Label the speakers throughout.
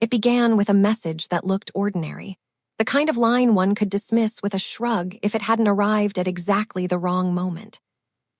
Speaker 1: It began with a message that looked ordinary, the kind of line one could dismiss with a shrug if it hadn't arrived at exactly the wrong moment.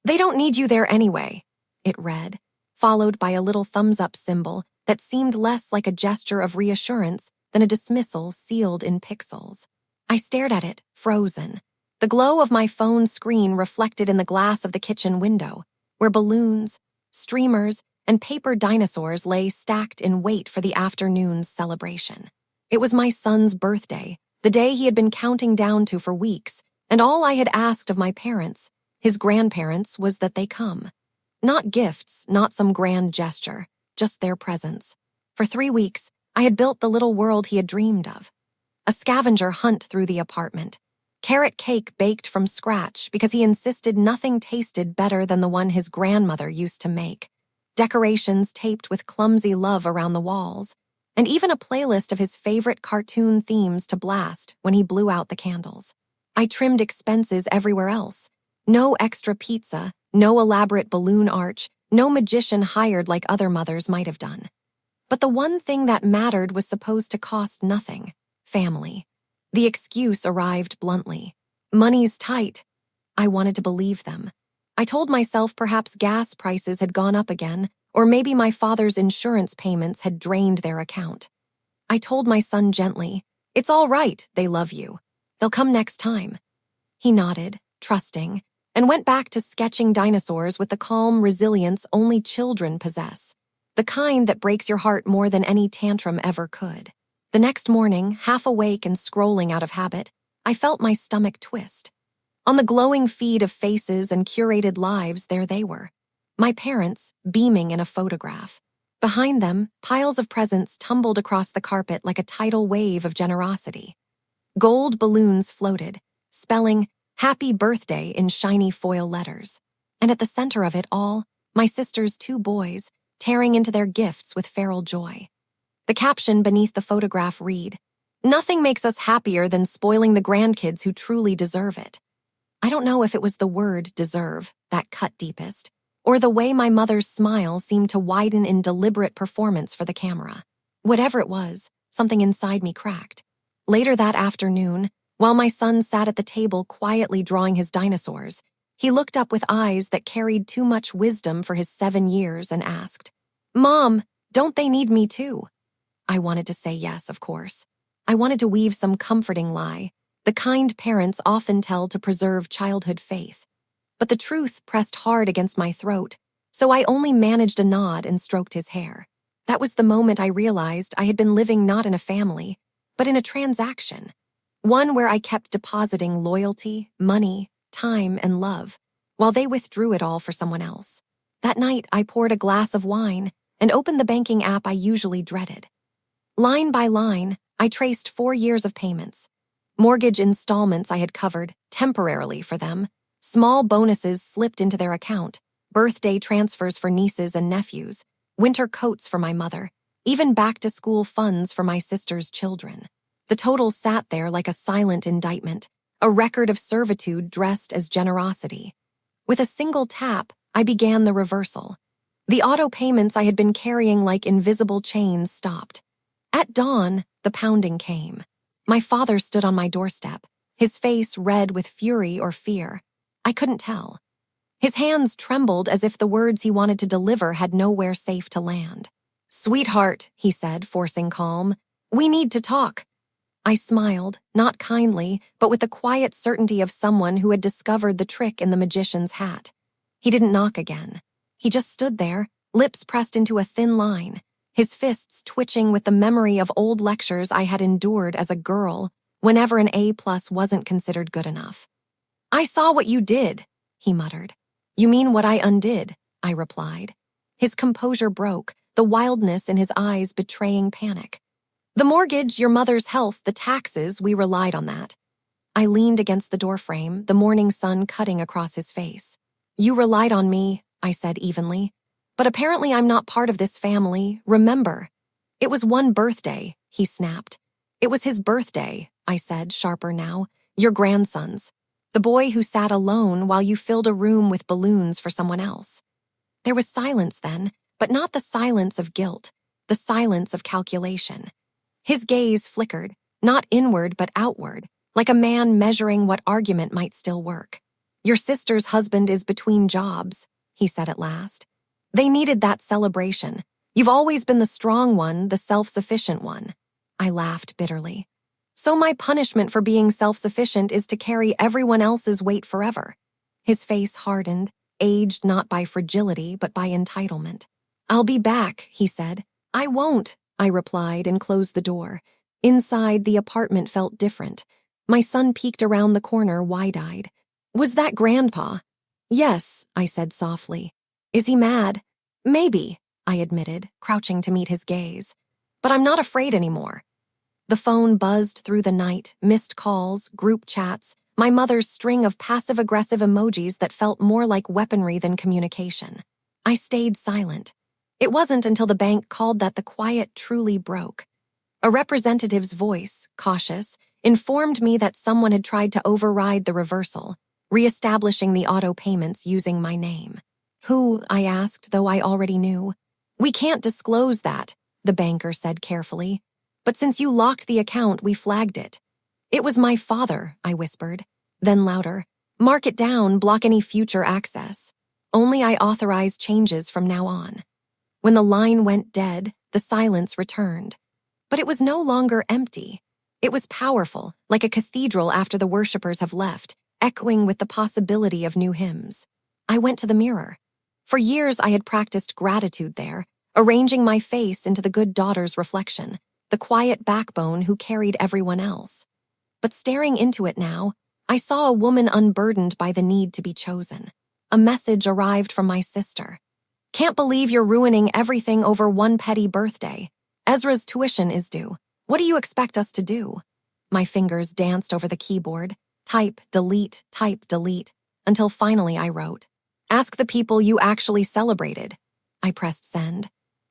Speaker 1: "They don't need you there anyway," it read, followed by a little thumbs-up symbol that seemed less like a gesture of reassurance than a dismissal sealed in pixels. I stared at it, frozen. The glow of my phone screen reflected in the glass of the kitchen window, where balloons, streamers, and paper dinosaurs lay stacked in wait for the afternoon's celebration. It was my son's birthday, the day he had been counting down to for weeks, and all I had asked of my parents, his grandparents, was that they come. Not gifts, not some grand gesture, just their presence. For 3 weeks, I had built the little world he had dreamed of. A scavenger hunt through the apartment. Carrot cake baked from scratch because he insisted nothing tasted better than the one his grandmother used to make. Decorations taped with clumsy love around the walls, and even a playlist of his favorite cartoon themes to blast when he blew out the candles. I trimmed expenses everywhere else. No extra pizza, no elaborate balloon arch, no magician hired like other mothers might have done. But the one thing that mattered was supposed to cost nothing: family. The excuse arrived bluntly. Money's tight. I wanted to believe them. I told myself perhaps gas prices had gone up again, or maybe my father's insurance payments had drained their account. I told my son gently, "It's all right, they love you. They'll come next time." He nodded, trusting, and went back to sketching dinosaurs with the calm resilience only children possess, the kind that breaks your heart more than any tantrum ever could. The next morning, half awake and scrolling out of habit, I felt my stomach twist. On the glowing feed of faces and curated lives, there they were. My parents, beaming in a photograph. Behind them, piles of presents tumbled across the carpet like a tidal wave of generosity. Gold balloons floated, spelling "Happy Birthday" in shiny foil letters. And at the center of it all, my sister's 2 boys, tearing into their gifts with feral joy. The caption beneath the photograph read, "Nothing makes us happier than spoiling the grandkids who truly deserve it." I don't know if it was the word "deserve" that cut deepest, or the way my mother's smile seemed to widen in deliberate performance for the camera. Whatever it was, something inside me cracked. Later that afternoon, while my son sat at the table quietly drawing his dinosaurs, he looked up with eyes that carried too much wisdom for his 7 years and asked, "Mom, don't they need me too?" I wanted to say yes, of course. I wanted to weave some comforting lie, the kind parents often tell to preserve childhood faith. But the truth pressed hard against my throat, so I only managed a nod and stroked his hair. That was the moment I realized I had been living not in a family, but in a transaction. One where I kept depositing loyalty, money, time, and love, while they withdrew it all for someone else. That night, I poured a glass of wine and opened the banking app I usually dreaded. Line by line, I traced 4 years of payments. Mortgage installments I had covered, temporarily for them. Small bonuses slipped into their account. Birthday transfers for nieces and nephews. Winter coats for my mother. Even back-to-school funds for my sister's children. The total sat there like a silent indictment, a record of servitude dressed as generosity. With a single tap, I began the reversal. The auto payments I had been carrying like invisible chains stopped. At dawn, the pounding came. My father stood on my doorstep, his face red with fury or fear. I couldn't tell. His hands trembled as if the words he wanted to deliver had nowhere safe to land. "Sweetheart," he said, forcing calm, "we need to talk." I smiled, not kindly, but with the quiet certainty of someone who had discovered the trick in the magician's hat. He didn't knock again. He just stood there, lips pressed into a thin line, his fists twitching with the memory of old lectures I had endured as a girl whenever an A+ wasn't considered good enough. "I saw what you did," he muttered. "You mean what I undid," I replied. His composure broke, the wildness in his eyes betraying panic. "The mortgage, your mother's health, the taxes, we relied on that." I leaned against the doorframe, the morning sun cutting across his face. "You relied on me," I said evenly. "But apparently I'm not part of this family, remember." "It was one birthday," he snapped. "It was his birthday," I said, sharper now. "Your grandson's. The boy who sat alone while you filled a room with balloons for someone else." There was silence then, but not the silence of guilt, the silence of calculation. His gaze flickered, not inward but outward, like a man measuring what argument might still work. Your sister's husband is between jobs, he said at last. They needed that celebration. You've always been the strong one, the self-sufficient one. I laughed bitterly. So my punishment for being self-sufficient is to carry everyone else's weight forever. His face hardened, aged not by fragility but by entitlement. I'll be back, he said. I won't, I replied and closed the door. Inside, the apartment felt different. My son peeked around the corner wide-eyed. Was that Grandpa? Yes, I said softly. Is he mad? Maybe, I admitted, crouching to meet his gaze. But I'm not afraid anymore. The phone buzzed through the night, missed calls, group chats, my mother's string of passive-aggressive emojis that felt more like weaponry than communication. I stayed silent. It wasn't until the bank called that the quiet truly broke. A representative's voice, cautious, informed me that someone had tried to override the reversal, reestablishing the auto payments using my name. Who, I asked, though I already knew. We can't disclose that, the banker said carefully. But since you locked the account, we flagged it. It was my father, I whispered. Then louder, mark it down, block any future access. Only I authorize changes from now on. When the line went dead, the silence returned. But it was no longer empty. It was powerful, like a cathedral after the worshippers have left, echoing with the possibility of new hymns. I went to the mirror. For years I had practiced gratitude there, arranging my face into the good daughter's reflection, the quiet backbone who carried everyone else. But staring into it now, I saw a woman unburdened by the need to be chosen. A message arrived from my sister. Can't believe you're ruining everything over one petty birthday. Ezra's tuition is due. What do you expect us to do? My fingers danced over the keyboard. Type, delete, until finally I wrote. Ask the people you actually celebrated. I pressed send.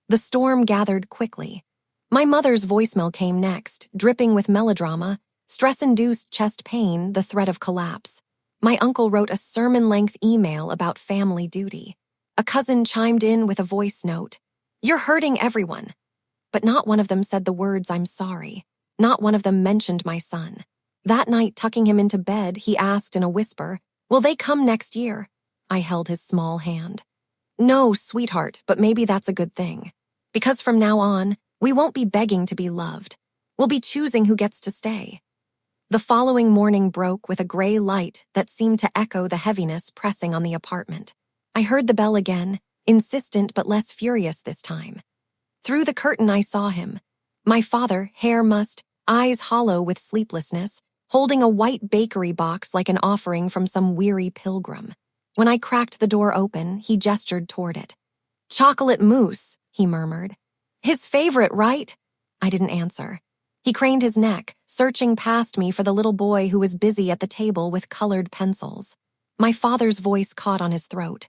Speaker 1: The storm gathered quickly. My mother's voicemail came next, dripping with melodrama, stress-induced chest pain, the threat of collapse. My uncle wrote a sermon-length email about family duty. A cousin chimed in with a voice note. You're hurting everyone. But not one of them said the words I'm sorry. Not one of them mentioned my son. That night, tucking him into bed, he asked in a whisper, will they come next year? I held his small hand. No, sweetheart, but maybe that's a good thing. Because from now on, we won't be begging to be loved. We'll be choosing who gets to stay. The following morning broke with a gray light that seemed to echo the heaviness pressing on the apartment. I heard the bell again, insistent but less furious this time. Through the curtain I saw him. My father, hair mussed, eyes hollow with sleeplessness, holding a white bakery box like an offering from some weary pilgrim. When I cracked the door open, he gestured toward it. Chocolate mousse, he murmured. His favorite, right? I didn't answer. He craned his neck, searching past me for the little boy who was busy at the table with colored pencils. My father's voice caught on his throat.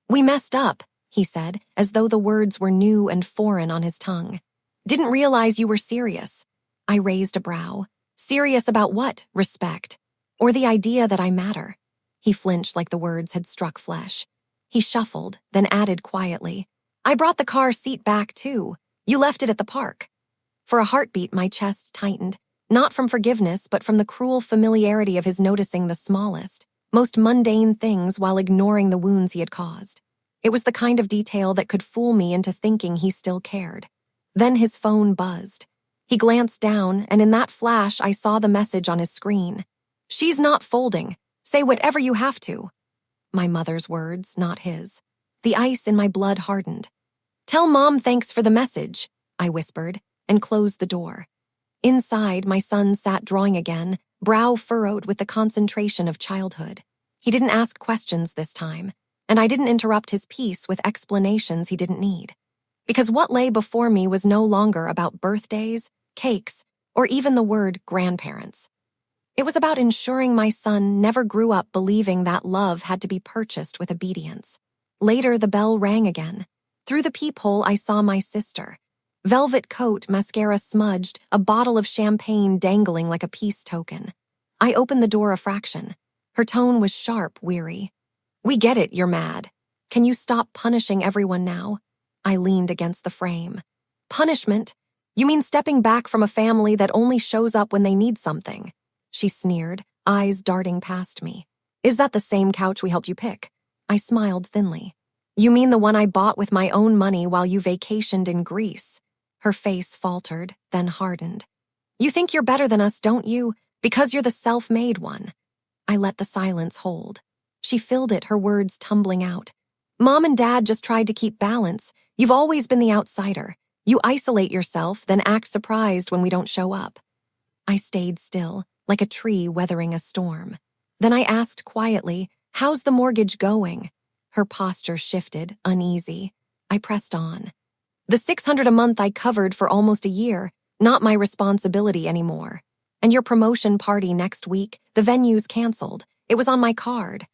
Speaker 1: We messed up, he said, as though the words were new and foreign on his tongue. Didn't realize you were serious. I raised a brow. Serious about what? Respect. Or the idea that I matter. He flinched like the words had struck flesh. He shuffled, then added quietly, I brought the car seat back too. You left it at the park. For a heartbeat, my chest tightened, not from forgiveness, but from the cruel familiarity of his noticing the smallest, most mundane things while ignoring the wounds he had caused. It was the kind of detail that could fool me into thinking he still cared. Then his phone buzzed. He glanced down, and in that flash, I saw the message on his screen. She's not folding. Say whatever you have to. My mother's words, not his. The ice in my blood hardened. Tell Mom thanks for the message, I whispered, and closed the door. Inside, my son sat drawing again, brow furrowed with the concentration of childhood. He didn't ask questions this time, and I didn't interrupt his peace with explanations he didn't need. Because what lay before me was no longer about birthdays, cakes, or even the word grandparents. It was about ensuring my son never grew up believing that love had to be purchased with obedience. Later, the bell rang again. Through the peephole, I saw my sister. Velvet coat, mascara smudged, a bottle of champagne dangling like a peace token. I opened the door a fraction. Her tone was sharp, weary. We get it, you're mad. Can you stop punishing everyone now? I leaned against the frame. Punishment? You mean stepping back from a family that only shows up when they need something? She sneered, eyes darting past me. Is that the same couch we helped you pick? I smiled thinly. You mean the one I bought with my own money while you vacationed in Greece? Her face faltered, then hardened. You think you're better than us, don't you? Because you're the self-made one. I let the silence hold. She filled it, her words tumbling out. Mom and Dad just tried to keep balance. You've always been the outsider. You isolate yourself, then act surprised when we don't show up. I stayed still, like a tree weathering a storm. Then I asked quietly, how's the mortgage going? Her posture shifted, uneasy. I pressed on. The $600 a month I covered for almost a year, not my responsibility anymore. And your promotion party next week, the venue's canceled. It was on my card.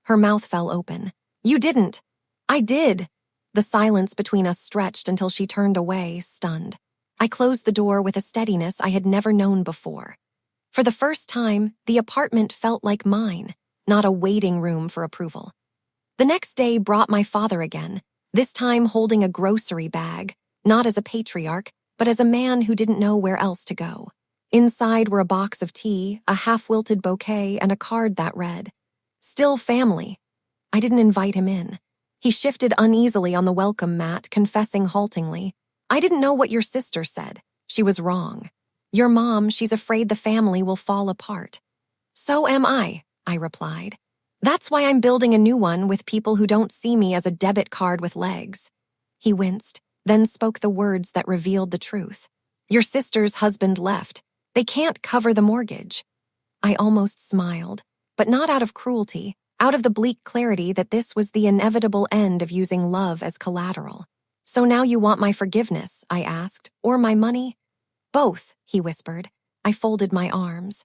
Speaker 1: Her mouth fell open. You didn't. I did. The silence between us stretched until she turned away, stunned. I closed the door with a steadiness I had never known before. For the first time, the apartment felt like mine, not a waiting room for approval. The next day brought my father again, this time holding a grocery bag, not as a patriarch, but as a man who didn't know where else to go. Inside were a box of tea, a half-wilted bouquet, and a card that read, "Still family." I didn't invite him in. He shifted uneasily on the welcome mat, confessing haltingly, I didn't know what your sister said. She was wrong. Your mom, she's afraid the family will fall apart. So am I replied. That's why I'm building a new one with people who don't see me as a debit card with legs. He winced, then spoke the words that revealed the truth. Your sister's husband left. They can't cover the mortgage. I almost smiled, but not out of cruelty, out of the bleak clarity that this was the inevitable end of using love as collateral. So now you want my forgiveness, I asked, or my money? Both, he whispered. I folded my arms.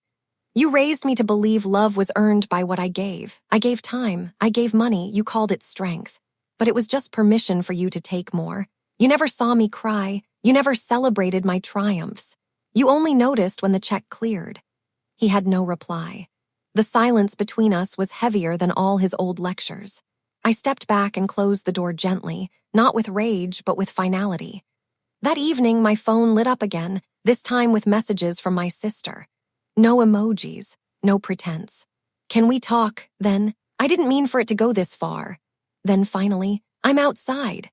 Speaker 1: You raised me to believe love was earned by what I gave. I gave time, I gave money, you called it strength. But it was just permission for you to take more. You never saw me cry, you never celebrated my triumphs. You only noticed when the check cleared. He had no reply. The silence between us was heavier than all his old lectures. I stepped back and closed the door gently, not with rage, but with finality. That evening, my phone lit up again, this time with messages from my sister. No emojis, no pretense. Can we talk, then? I didn't mean for it to go this far. Then finally, I'm outside.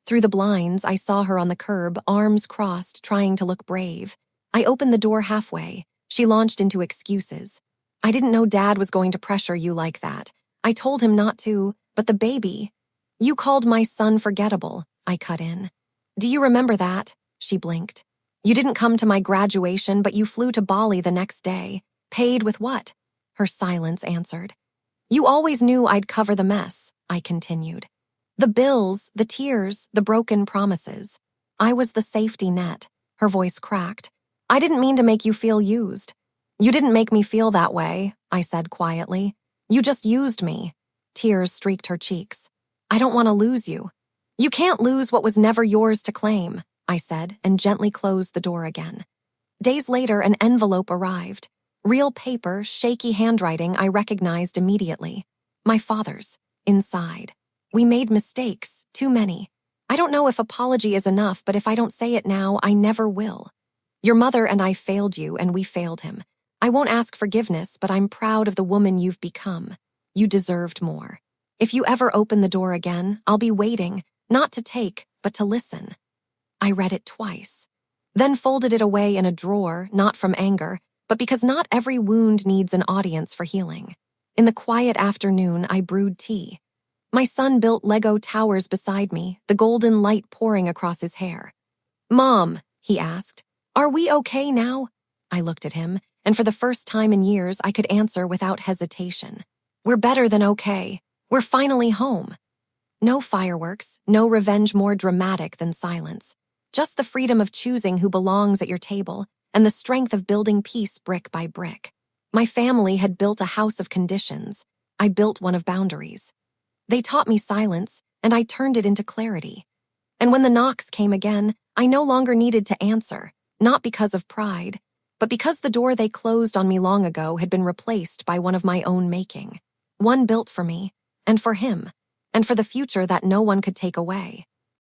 Speaker 1: Through the blinds, I saw her on the curb, arms crossed, trying to look brave. I opened the door halfway. She launched into excuses. I didn't know Dad was going to pressure you like that. I told him not to, but the baby. You called my son forgettable, I cut in. Do you remember that? She blinked. You didn't come to my graduation, but you flew to Bali the next day. Paid with what? Her silence answered. You always knew I'd cover the mess, I continued. The bills, the tears, the broken promises. I was the safety net. Her voice cracked. I didn't mean to make you feel used. You didn't make me feel that way, I said quietly. You just used me. Tears streaked her cheeks. I don't want to lose you. You can't lose what was never yours to claim, I said, and gently closed the door again. Days later, an envelope arrived. Real paper, shaky handwriting I recognized immediately. My father's. Inside. We made mistakes, too many. I don't know if apology is enough, but if I don't say it now, I never will. Your mother and I failed you, and we failed him. I won't ask forgiveness, but I'm proud of the woman you've become. You deserved more. If you ever open the door again, I'll be waiting, not to take, but to listen. I read it twice, then folded it away in a drawer, not from anger, but because not every wound needs an audience for healing. In the quiet afternoon, I brewed tea. My son built Lego towers beside me, the golden light pouring across his hair. Mom, he asked, are we okay now? I looked at him, and for the first time in years, I could answer without hesitation. We're better than okay. We're finally home. No fireworks, no revenge more dramatic than silence. Just the freedom of choosing who belongs at your table and the strength of building peace brick by brick. My family had built a house of conditions. I built one of boundaries. They taught me silence, and I turned it into clarity. And when the knocks came again, I no longer needed to answer, not because of pride, but because the door they closed on me long ago had been replaced by one of my own making. One built for me, and for him, and for the future that no one could take away.